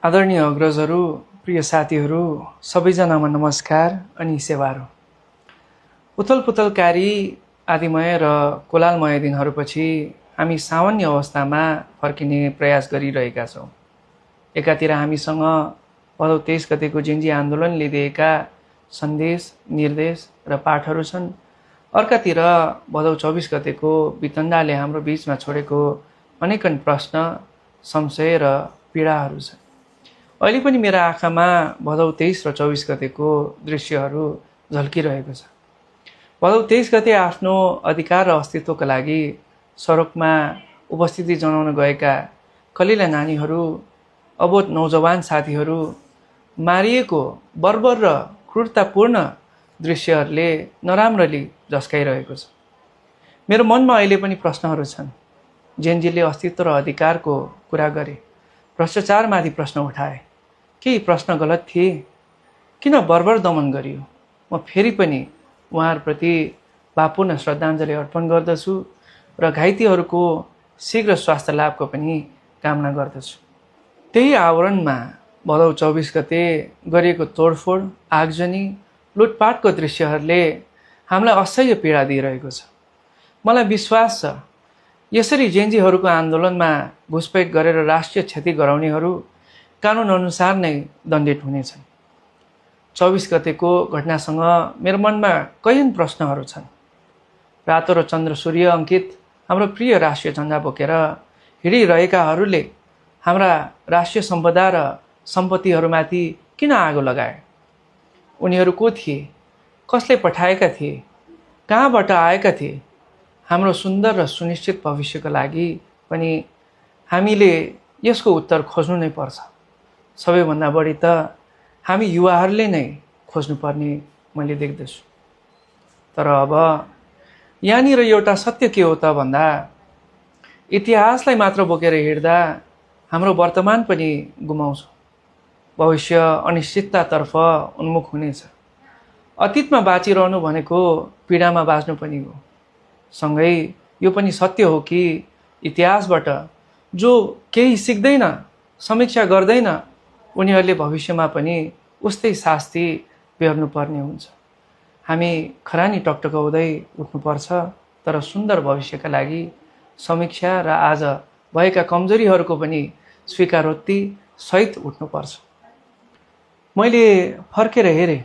आदरणीय अग्रजहरू, प्रिय साथीहरू, सबैजनामा नमस्कार अनि सेवारो। उथलपुथलकारी आदिमय र कोलालमय दिनहरूपछि हामी सामान्य अवस्थामा फर्किने प्रयास गरिरहेका छौँ। एकातिर हामीसँग भदौ 23 गतेको जेन्जी आन्दोलनले दिएका सन्देश, निर्देश र पाठहरू छन्। अर्कातिर भदौ 24 गतेको वितण्डाले हाम्रो बीचमा छोडेको अनेकन प्रश्न, संशय र पीडाहरू छन्। अहिले पनि मेरा आँखामा भदौ 23 र 24 गतेको दृश्यहरू झल्किरहेको छ। भदौ 23 गते आफ्नो अधिकार र अस्तित्वका लागि सडकमा उपस्थिति जनाउन गएका कलिला नानीहरू, अबोध नौजवान साथीहरू मारिएको बर्बर र क्रूरतापूर्ण दृश्यहरूले नराम्ररी झस्काइरहेको छ। मेरो मनमा अहिले पनि प्रश्नहरू छन्। जेनजीले अस्तित्व र अधिकारको कुरा गरे, भ्रष्टाचारमाथि प्रश्न उठाए। केही प्रश्न गलत थिए? किन बर्बर दमन गरियो? म फेरि पनि उहाँहरूप्रति भावपूर्ण श्रद्धाञ्जली अर्पण गर्दछु र घाइतेहरूको शीघ्र स्वास्थ्य लाभको पनि कामना गर्दछु। त्यही आवरणमा भदौ 24 गते गरिएको तोडफोड, आगजनी, लुटपाटको दृश्यहरूले हामीलाई असह्य पीडा दिइरहेको छ। मलाई विश्वास छ यसरी जेन्जीहरूको आन्दोलनमा घुसपैठ गरेर राष्ट्रिय क्षति गराउनेहरू कानुन अनुसार नै दण्डित हुनेछन्। 24 गतेको घटनासँग मेरो मनमा कैयन प्रश्नहरू छन्। रातो र चन्द्र सूर्य अङ्कित हाम्रो प्रिय राष्ट्रिय झन्डा बोकेर हिँडिरहेकाहरूले हाम्रा राष्ट्रिय सम्पदा र सम्पत्तिहरूमाथि किन आगो लगाए? उनीहरू को थिए? कसले पठाएका थिए? कहाँबाट आएका थिए? हाम्रो सुन्दर र सुनिश्चित भविष्यको लागि पनि हामीले यसको उत्तर खोज्नु नै पर्छ। सबैभन्दा बढी त हामी युवाहरूले नै खोज्नुपर्ने मैले देख्दछु। तर अब यहाँनिर एउटा सत्य के हो त भन्दा इतिहासलाई मात्र बोकेर हिँड्दा हाम्रो वर्तमान पनि गुमाउँछौँ। भविष्य अनिश्चिततातर्फ उन्मुख हुनेछ। अतीतमा बाँचिरहनु भनेको पीडामा बाँच्नु पनि हो। सँगै यो पनि सत्य हो कि इतिहासबाट जो केही सिक्दैन, समीक्षा गर्दैन, उनीहरूले भविष्यमा पनि उस्तै शास्ति बेहोर्नुपर्ने हुन्छ। हामी खरानी टकटकाउँदै उठ्नुपर्छ, तर सुन्दर भविष्यका लागि समीक्षा र आज भएका कमजोरीहरूको पनि स्वीकारोक्ति सहित उठ्नुपर्छ। मैले फर्केर हेरेँ,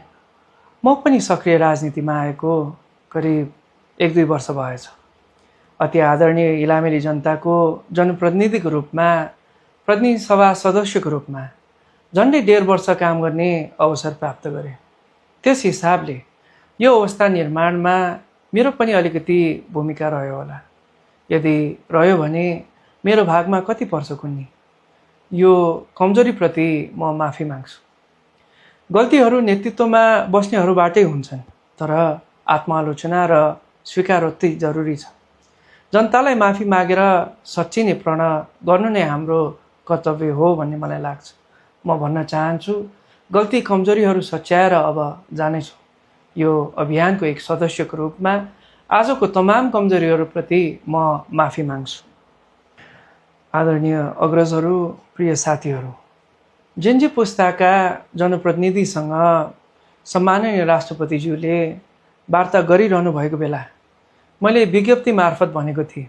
म पनि सक्रिय राजनीतिमा आएको करिब 1-2 वर्ष भएछ। अति आदरणीय इलामेली जनताको जनप्रतिनिधिको रूपमा, प्रतिनिधि सभा सदस्यको रूपमा झन्डै 1.5 वर्ष काम गर्ने अवसर प्राप्त गरेँ। त्यस हिसाबले यो अवस्था निर्माणमा मेरो पनि अलिकति भूमिका रह्यो होला। यदि रह्यो भने मेरो भागमा कति पर्छ कुन्नी? यो कमजोरीप्रति म माफी माग्छु। गल्तीहरू नेतृत्वमा बस्नेहरूबाटै हुन्छन्, तर आत्मालोचना र स्वीकारोक्ति जरुरी छ। जनतालाई माफी मागेर सच्चिने प्रण गर्नु नै हाम्रो कर्तव्य हो भन्ने मलाई लाग्छ। म भन्न चाहन्छु, गल्ती कमजोरीहरू सच्याएर अब जानेछु। यो अभियानको एक सदस्यको रूपमा आजको तमाम कमजोरीहरूप्रति म माफी माग्छु। आदरणीय अग्रजहरू, प्रिय साथीहरू, जेन्जी पुस्ताका जनप्रतिनिधिसँग सम्माननीय राष्ट्रपतिज्यूले वार्ता गरिरहनु भएको बेला मैले विज्ञप्ति मार्फत भनेको थिएँ,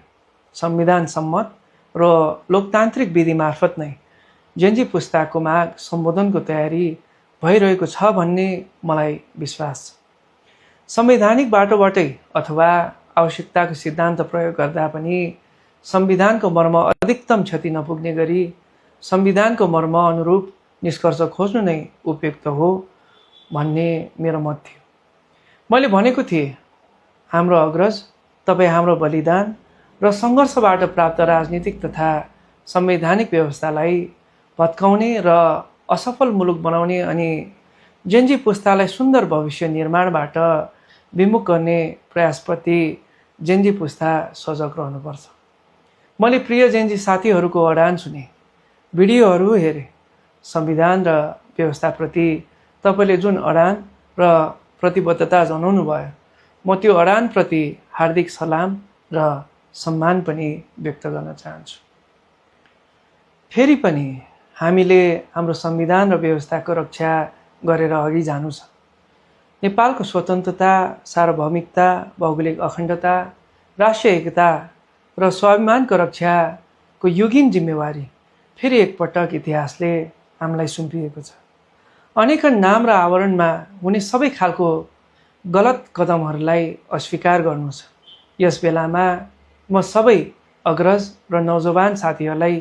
संविधान सम्मत र लोकतान्त्रिक विधि मार्फत नै जेन्जी पुस्ताको माग सम्बोधनको तयारी भइरहेको छ भन्ने मलाई विश्वास छ। संवैधानिक बाटोबाटै अथवा आवश्यकताको सिद्धान्त प्रयोग गर्दा पनि संविधानको मर्म अधिकतम क्षति नपुग्ने गरी संविधानको मर्म अनुरूप निष्कर्ष खोज्नु नै उपयुक्त हो भन्ने मेरो मत थियो। मैले भनेको थिएँ, हाम्रो अग्रज, तपाईँ हाम्रो बलिदान र सङ्घर्षबाट प्राप्त राजनीतिक तथा संवैधानिक व्यवस्थालाई भत्काउने र असफल मुलुक बनाउने अनि जेन्जी पुस्तालाई सुन्दर भविष्य निर्माणबाट विमुख गर्ने प्रयासप्रति जेन्जी पुस्ता सजग रहनुपर्छ। मैले प्रिय जेन्जी साथीहरूको अडान सुने, भिडियोहरू हेरेँ। संविधान र व्यवस्थाप्रति तपाईँले जुन अडान र प्रतिबद्धता जनाउनु भयो, म त्यो अडानप्रति हार्दिक सलाम र सम्मान पनि व्यक्त गर्न चाहन्छु। फेरि पनि हामीले हाम्रो संविधान र व्यवस्थाको रक्षा गरेर अघि जानु छ। नेपालको स्वतन्त्रता, सार्वभौमिकता, भौगोलिक अखण्डता, राष्ट्रिय एकता र स्वाभिमानको रक्षाको युगीन जिम्मेवारी फेरि एकपटक इतिहासले हामीलाई सुम्पिएको छ। अनेकन नाम र आवरणमा हुने सबै खालको गलत कदमहरूलाई अस्वीकार गर्नु छ। यस बेलामा म सबै अग्रज र नौजवान साथीहरूलाई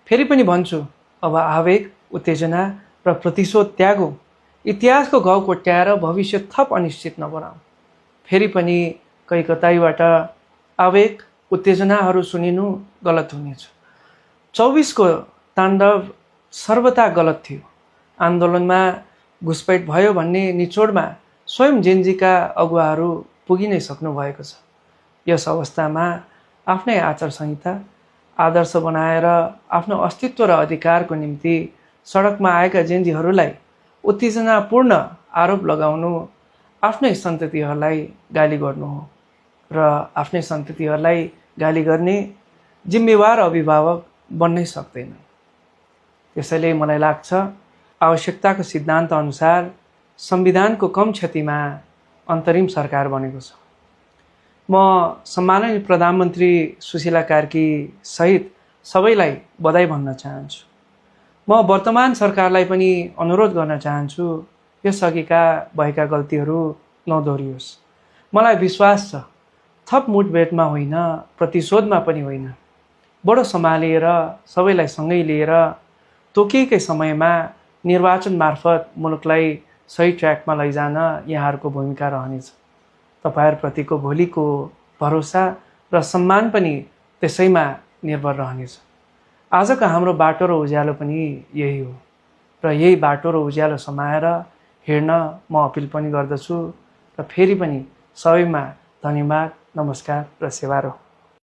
फेरि पनि भन्छु, अब आवेग, उत्तेजना र प्रतिशोध त्यागौँ। इतिहासको घाउ कोट्याएर भविष्य थप अनिश्चित नबनाऊ। फेरि पनि कतैबाट आवेग, उत्तेजनाहरू सुनिनु गलत हुनेछ। 24को ताण्डव सर्वथा गलत थियो। आन्दोलनमा घुसपैठ भयो भन्ने निचोडमा स्वयं जेनजीका अगुवाहरू पुगि नै सक्नु भएको छ। यस अवस्थामा आफ्नै आचार संहिता, आदर्श बनाएर आफ्नो अस्तित्व र अधिकारको निम्ति सडकमा आएका जेनजीहरूलाई उत्तेजनापूर्ण आरोप लगाउनु आफ्नै सन्ततिहरूलाई गाली गर्नु हो र आफ्नै सन्ततिहरूलाई गाली गर्ने जिम्मेवार अभिभावक बन्नै सक्दैन। त्यसैले मलाई लाग्छ आवश्यकताको सिद्धान्त अनुसार संविधानको कम क्षतिमा अन्तरिम सरकार बनेको छ। म सम्माननीय प्रधानमन्त्री सुशीला कार्की सहित सबैलाई बधाई भन्न चाहन्छु। म वर्तमान सरकारलाई पनि अनुरोध गर्न चाहन्छु, यसअघिका भएका गल्तीहरू नदोहोरियोस्। मलाई विश्वास छ थप मुठभेडमा होइन, प्रतिशोधमा पनि होइन, बडो सम्हालिएर सबैलाई सँगै लिएर तोकिएकै समयमा निर्वाचन मार्फत मुलुकलाई सही ट्र्याकमा लैजान यहाँहरूको भूमिका रहनेछ। तपाईहरुप्रतिको भोलिको भरोसा र सम्मान पनि त्यसैमा निर्भर रहनेछ। आजको हाम्रो बाटो र उज्यालो पनि यही हो र यही बाटो र उज्यालो समाएर हिँड्न म अपिल पनि गर्दछु र फेरि पनि सबैमा धन्यवाद, नमस्कार र सेवा रहोस्।